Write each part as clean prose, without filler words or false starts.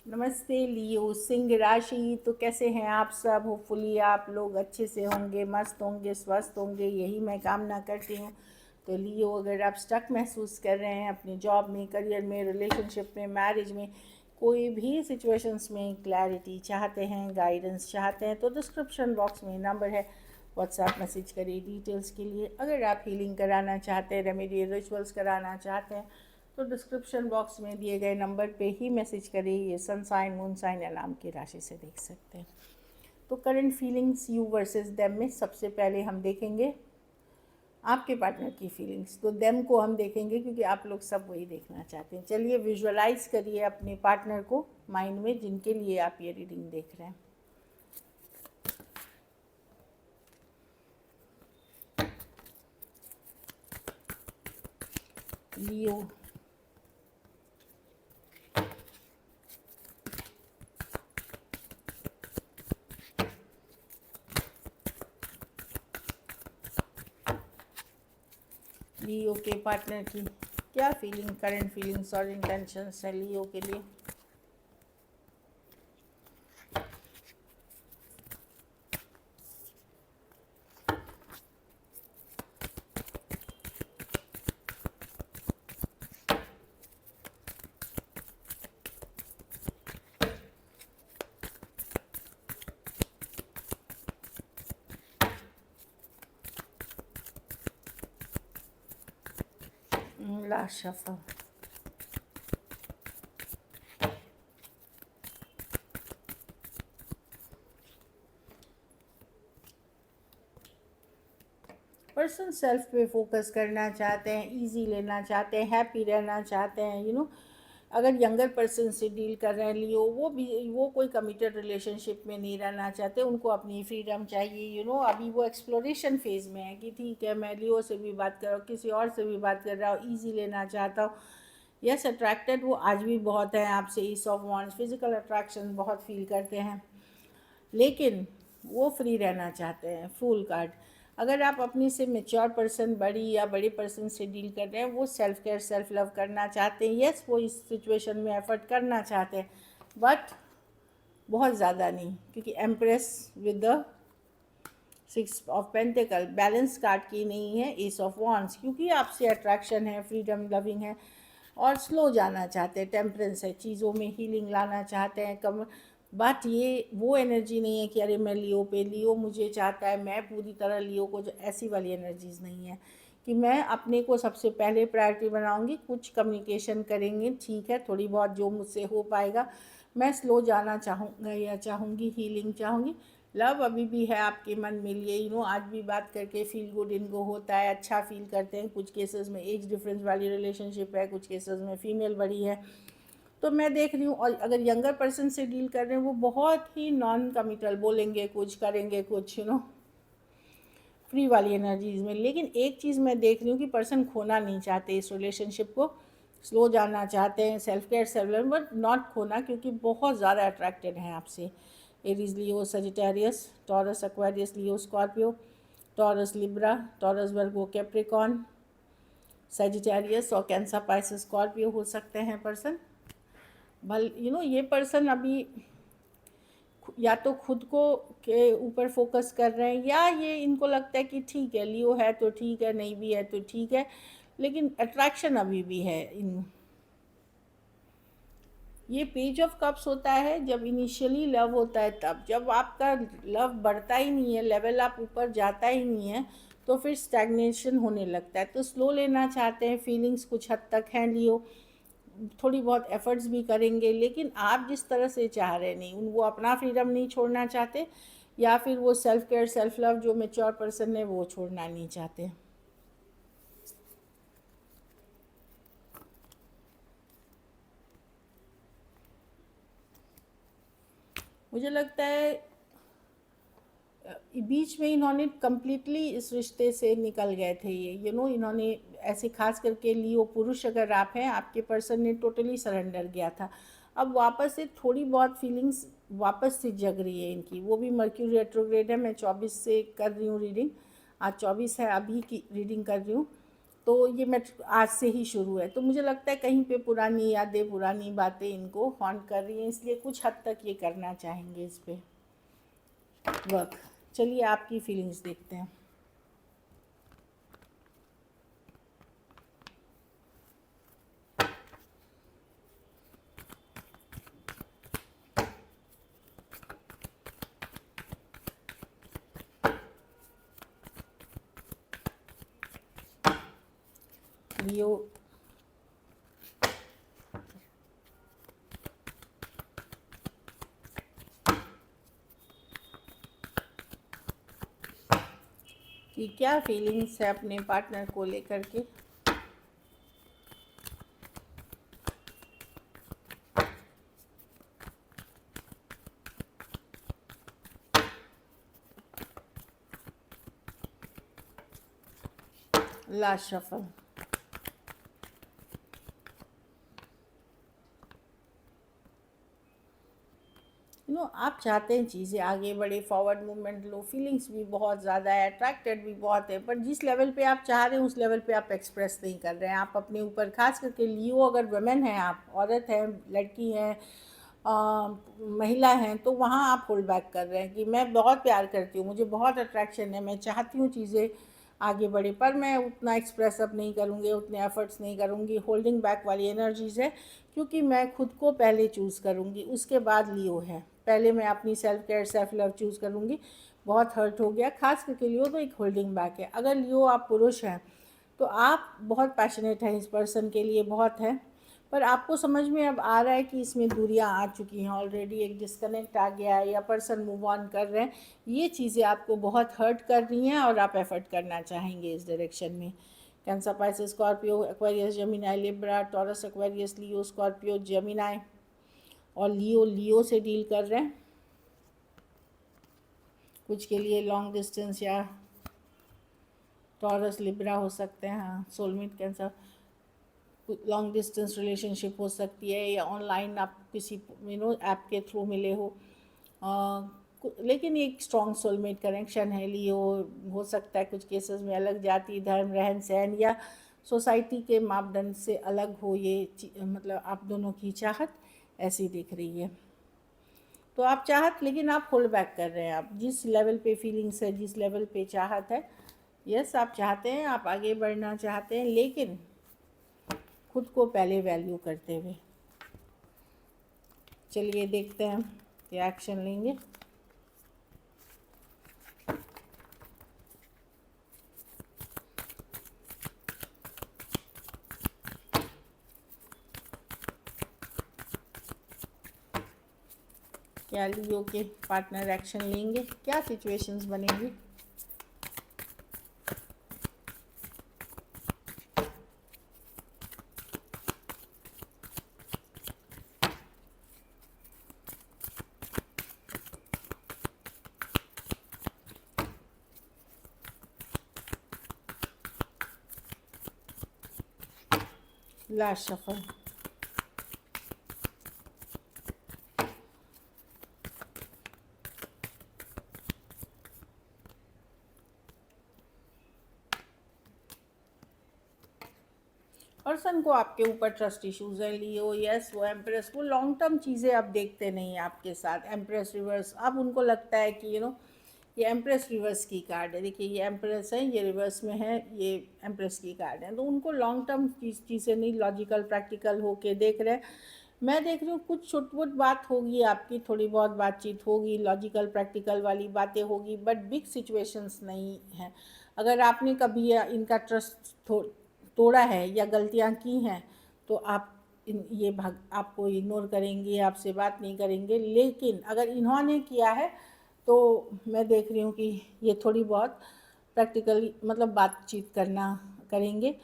नमस्ते लियो सिंह राशि। तो कैसे हैं आप सब? होपफुली आप लोग अच्छे से होंगे, मस्त होंगे, स्वस्थ होंगे, यही मैं कामना करती हूँ। तो लियो, अगर आप स्टक महसूस कर रहे हैं अपनी जॉब में, करियर में, रिलेशनशिप में, मैरिज में, कोई भी सिचुएशंस में क्लैरिटी चाहते हैं, गाइडेंस चाहते हैं, तो डिस्क्रिप्शन बॉक्स में नंबर है, व्हाट्सएप मैसेज करिए डिटेल्स के लिए। अगर आप हीलिंग कराना चाहते हैं, रेमेडियल रिचुअल्स कराना चाहते हैं, तो डिस्क्रिप्शन बॉक्स में दिए गए नंबर पे ही मैसेज करें। ये सन साइन, मून साइन या नाम की राशि से देख सकते हैं। तो current feelings you versus them में सबसे पहले हम देखेंगे आपके पार्टनर की फीलिंग्स। तो देम को हम देखेंगे क्योंकि आप लोग सब वही देखना चाहते हैं। चलिए विजुअलाइज करिए अपने पार्टनर को माइंड में, जिनके लिए आप ये रीडिंग देख रहे हैं। लियो, लियो के पार्टनर की क्या फीलिंग, करंट फीलिंग्स और इंटेंशंस है लियो के लिए? Last shuffle. पर्सन सेल्फ पे फोकस करना चाहते हैं, इजी लेना चाहते हैं, हैप्पी रहना चाहते हैं, अगर यंगर पर्सन से डील कर रहे हैं लियो, वो कोई कमिटेड रिलेशनशिप में नहीं रहना चाहते, उनको अपनी फ्रीडम चाहिए। अभी वो एक्सप्लोरेशन फेज में है कि ठीक है, मैं लियो से भी बात कर रहा हूँ, किसी और से भी बात कर रहा हूँ, ईजी लेना चाहता हूँ। यस, अट्रैक्टेड वो आज भी बहुत है आपसे, ईस ऑफ वॉन्ड्स, फिजिकल अट्रैक्शन बहुत फील करते हैं, लेकिन वो फ्री रहना चाहते हैं। फूल कार्ड, अगर आप अपनी से मेच्योर पर्सन, बड़ी या बड़े पर्सन से डील कर रहे हैं, वो सेल्फ केयर, सेल्फ लव करना चाहते हैं। यस, वो इस सिचुएशन में एफर्ट करना चाहते हैं, बट बहुत ज़्यादा नहीं, क्योंकि empress with the 6 of pentacle balance card की नहीं है, एस ऑफ वॉन्ड्स, क्योंकि आपसे अट्रैक्शन है, फ्रीडम लविंग है, और स्लो जाना चाहते हैं, टेम्परेंस है, चीज़ों में हीलिंग लाना चाहते हैं कम। बट ये वो एनर्जी नहीं है कि अरे मैं लियो पे, लियो मुझे चाहता है, मैं पूरी तरह लियो को, जो ऐसी वाली एनर्जीज नहीं है कि मैं अपने को सबसे पहले प्रायोरिटी बनाऊंगी। कुछ कम्युनिकेशन करेंगे, ठीक है, थोड़ी बहुत जो मुझसे हो पाएगा। मैं स्लो जाना चाहूँगा या चाहूँगी, हीलिंग चाहूँगी। लव अभी भी है आपके मन में लिए, आज भी बात करके फील गुड इनको होता है, अच्छा फील करते हैं। कुछ केसेस में एज डिफरेंस वाली रिलेशनशिप है, कुछ केसेस में फीमेल बड़ी है, तो मैं देख रही हूँ। और अगर यंगर पर्सन से डील कर रहे हैं, वो बहुत ही नॉन कमिटल, बोलेंगे कुछ, करेंगे कुछ, फ्री वाली एनर्जीज में। लेकिन एक चीज़ मैं देख रही हूँ कि पर्सन खोना नहीं चाहते इस रिलेशनशिप को, स्लो जाना चाहते हैं, self care, self love, but not खोना, क्योंकि बहुत ज़्यादा अट्रैक्टेड हैं आपसे। एरीज, लियो, Sagittarius, taurus, Aquarius, Leo, Scorpio, taurus, Libra, taurus, वर्गो, कैप्रिकॉन, सजिटेरियस और कैंसर, पाइसेस, स्कॉर्पियो हो सकते हैं पर्सन। ये पर्सन अभी या तो खुद को के ऊपर फोकस कर रहे हैं, या ये इनको लगता है कि ठीक है, लियो है तो ठीक है, नहीं भी है तो ठीक है, लेकिन अट्रैक्शन अभी भी है इन। ये पेज ऑफ कप्स होता है जब इनिशियली लव होता है, तब जब आपका लव बढ़ता ही नहीं है, लेवल आप ऊपर जाता ही नहीं है, तो फिर स्टैग्नेशन होने लगता है। तो स्लो लेना चाहते हैं, फीलिंग्स कुछ हद तक हैं लियो, थोड़ी बहुत एफर्ट्स भी करेंगे, लेकिन आप जिस तरह से चाह रहे नहीं, वो अपना फ्रीडम नहीं छोड़ना चाहते, या फिर वो सेल्फ केयर, सेल्फ लव जो मेच्योर पर्सन है वो छोड़ना नहीं चाहते। मुझे लगता है बीच में इन्होंने कम्प्लीटली इस रिश्ते से निकल गए थे। ये इन्होंने ऐसे, खास करके लियो पुरुष अगर आप हैं, आपके पर्सन ने टोटली सरेंडर किया था। अब वापस से थोड़ी बहुत फीलिंग्स वापस से जग रही है इनकी। वो भी मर्क्यूरी रेट्रोग्रेड है। मैं 24 से कर रही हूँ रीडिंग, आज 24 है, अभी की रीडिंग कर रही हूँ। तो ये मैं आज से ही शुरू है, तो मुझे लगता है कहीं पे पुरानी यादें, पुरानी बातें इनको हॉन्ट कर रही हैं, इसलिए कुछ हद तक ये करना चाहेंगे इस पे वर्क। चलिए आपकी फीलिंग्स देखते हैं। लियो, कि क्या फीलिंग्स है अपने पार्टनर को लेकर के। Last shuffle. आप चाहते हैं चीज़ें आगे बढ़े, फॉरवर्ड मूवमेंट लो, फीलिंग्स भी बहुत ज़्यादा है, अट्रैक्टेड भी बहुत है, पर जिस लेवल पे आप चाह रहे हैं उस लेवल पे आप एक्सप्रेस नहीं कर रहे हैं। आप अपने ऊपर, खास करके लियो, अगर वुमेन हैं, आप औरत हैं, लड़की हैं, महिला हैं, तो वहाँ आप होल्ड बैक कर रहे हैं कि मैं बहुत प्यार करती हूँ, मुझे बहुत अट्रैक्शन है, मैं चाहती हूँ चीज़ें आगे बढ़े, पर मैं उतना एक्सप्रेस अप नहीं करूँगी, उतने एफर्ट्स नहीं करूँगी। होल्डिंग बैक वाली एनर्जीज़ है, क्योंकि मैं खुद को पहले चूज़ करूँगी, उसके बाद लियो है। पहले मैं अपनी self care, self love choose करूँगी। बहुत हर्ट हो गया, खास करके लियो तो एक होल्डिंग बैक है। अगर लियो आप पुरुष हैं तो आप बहुत पैशनेट हैं इस पर्सन के लिए, बहुत हैं, पर आपको समझ में अब आ रहा है कि इसमें दूरियां आ चुकी हैं ऑलरेडी, एक डिस्कनेक्ट आ गया है, या पर्सन मूव ऑन कर रहे हैं। ये चीज़ें आपको बहुत हर्ट कर रही हैं और आप एफर्ट करना चाहेंगे इस डायरेक्शन में। Cancer, Pisces, Scorpio, Aquarius, Gemini, Libra, Taurus, Aquarius, Leo, Scorpio, Gemini, और लियो से डील कर रहे हैं। कुछ के लिए लॉन्ग डिस्टेंस या टॉरस, लिब्रा हो सकते हैं। हाँ, soulmate cancer, long distance relationship हो सकती है, या ऑनलाइन आप किसी ऐप के थ्रू मिले हो, लेकिन एक स्ट्रॉन्ग सोलमेट कनेक्शन है। लियो हो सकता है कुछ केसेस में अलग जाति, धर्म, रहन सहन या सोसाइटी के मापदंड से अलग हो, ये मतलब आप दोनों की चाहत ऐसी दिख रही है। तो आप चाहत, लेकिन आप होल्ड बैक कर रहे हैं। आप जिस लेवल पे फीलिंग्स है, जिस लेवल पे चाहत है, यस आप चाहते हैं, आप आगे बढ़ना चाहते हैं, लेकिन खुद को पहले वैल्यू करते हुए। चलिए देखते हैं क्या एक्शन लेंगे। क्या लियो के पार्टनर एक्शन लेंगे, क्या सिचुएशंस बनेंगी। Last shuffle. पर्सन को आपके ऊपर ट्रस्ट इश्यूज है। लियो, यस वो एम्प्रेस, वो लॉन्ग टर्म चीज़ें आप देखते नहीं हैं आपके साथ। एम्प्रेस रिवर्स, अब उनको लगता है कि ये एम्प्रेस रिवर्स की कार्ड है। देखिए ये एम्प्रेस है, ये रिवर्स में है, ये एम्प्रेस की कार्ड है। तो उनको लॉन्ग टर्म चीज़ें नहीं, लॉजिकल प्रैक्टिकल होके देख रहे हैं। मैं देख रही हूँ कुछ छोट बात होगी आपकी, थोड़ी बहुत बातचीत होगी, लॉजिकल प्रैक्टिकल वाली बातें होगी, बट बिग सिचुएशंस नहीं हैं। अगर आपने कभी इनका ट्रस्ट तोड़ा है या गलतियाँ की हैं, तो आप ये भाग आपको इग्नोर करेंगे, आपसे बात नहीं करेंगे। लेकिन अगर इन्होंने किया है तो मैं देख रही हूँ कि ये थोड़ी बहुत प्रैक्टिकली मतलब बातचीत करना करेंगे,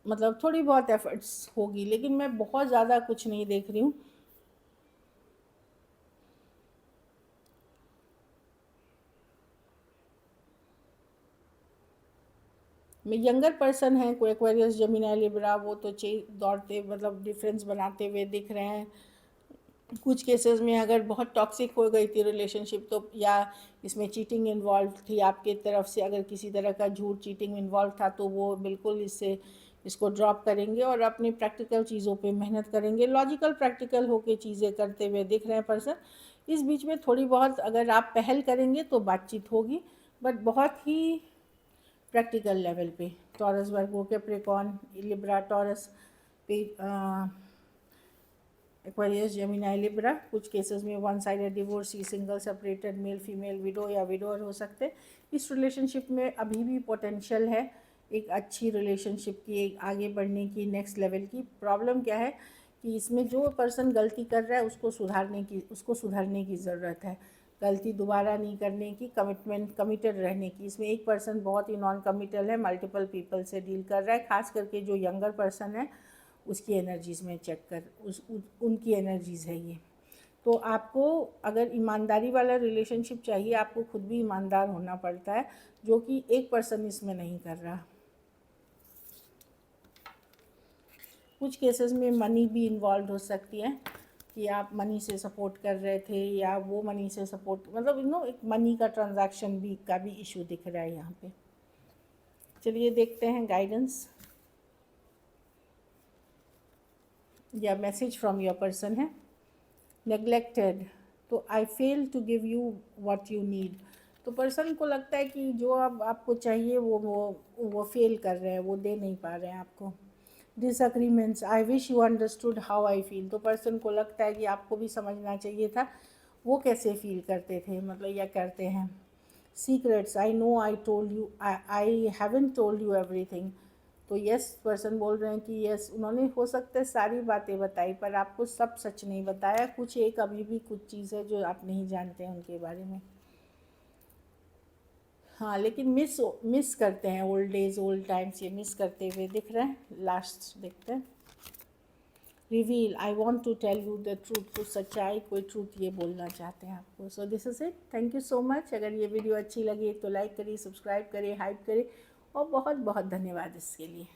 मतलब थोड़ी बहुत एफर्ट्स होगी, लेकिन मैं बहुत ज़्यादा कुछ नहीं देख रही हूँ। में यंगर पर्सन है, कोई एक्वेरियस, जेमिनी, लिब्रा, वो तो दौड़ते मतलब डिफरेंस बनाते हुए दिख रहे हैं। कुछ केसेस में अगर बहुत टॉक्सिक हो गई थी रिलेशनशिप, तो या इसमें चीटिंग इन्वॉल्व थी आपके तरफ से, अगर किसी तरह का झूठ चीटिंग इन्वॉल्व था, तो वो बिल्कुल इसको ड्रॉप करेंगे और अपनी प्रैक्टिकल चीज़ों पे मेहनत करेंगे। लॉजिकल प्रैक्टिकल होके चीज़ें करते हुए दिख रहे हैं पर्सन। इस बीच में थोड़ी बहुत अगर आप पहल करेंगे तो बातचीत होगी, बट बहुत ही प्रैक्टिकल लेवल पे। टॉरस, वर्गो, कैप्रिकॉर्न, लिब्रा, टॉरस पे, एक्वेरियस, जेमिनी, लिब्रा। कुछ केसेस में one sided divorcee, single, separated, male female, window या विडोअर हो सकते हैं। इस रिलेशनशिप में अभी भी पोटेंशियल है एक अच्छी रिलेशनशिप की, एक आगे बढ़ने की, नेक्स्ट लेवल की। प्रॉब्लम क्या है कि इसमें जो पर्सन गलती कर रहा है उसको सुधारने की ज़रूरत है। गलती दोबारा नहीं करने की, कमिटेड रहने की। इसमें एक पर्सन बहुत ही नॉन कमिटल है, मल्टीपल पीपल से डील कर रहा है, खास करके जो यंगर पर्सन है उसकी एनर्जीज़ में चेक कर, उनकी एनर्जीज़ है ये। तो आपको अगर ईमानदारी वाला रिलेशनशिप चाहिए, आपको खुद भी ईमानदार होना पड़ता है, जो कि एक पर्सन इसमें नहीं कर रहा। कुछ केसेस में मनी भी इन्वॉल्व हो सकती है कि आप मनी से सपोर्ट कर रहे थे या वो मनी से सपोर्ट, मतलब एक मनी का ट्रांजैक्शन का भी इशू दिख रहा है यहाँ पे। चलिए देखते हैं गाइडेंस या मैसेज फ्रॉम योर पर्सन है। नेग्लेक्टेड, तो I fail to give you what you need. तो पर्सन को लगता है कि जो अब आपको चाहिए वो फेल कर रहे हैं, वो दे नहीं पा रहे हैं आपको। Disagreements, I wish you understood how I feel. तो पर्सन को लगता है कि आपको भी समझना चाहिए था वो कैसे फील करते थे, मतलब या करते हैं। Secrets, I know I told you, I haven't told you everything. तो यस, पर्सन बोल रहे हैं कि यस, उन्होंने हो सकता है सारी बातें बताई पर आपको सब सच नहीं बताया। कुछ एक अभी भी कुछ चीज़ है जो आप नहीं जानते हैं उनके बारे में। हाँ, लेकिन मिस करते हैं ओल्ड डेज, ओल्ड टाइम्स, ये मिस करते हुए दिख रहे हैं। लास्ट देखते हैं। Reveal, I want to tell you the truth. तो सच्चाई, कोई ट्रूथ ये बोलना चाहते हैं आपको। So this is it, thank you so much. अगर ये वीडियो अच्छी लगी तो लाइक करिए, सब्सक्राइब करिए, हाइप करिए, और बहुत बहुत धन्यवाद इसके लिए।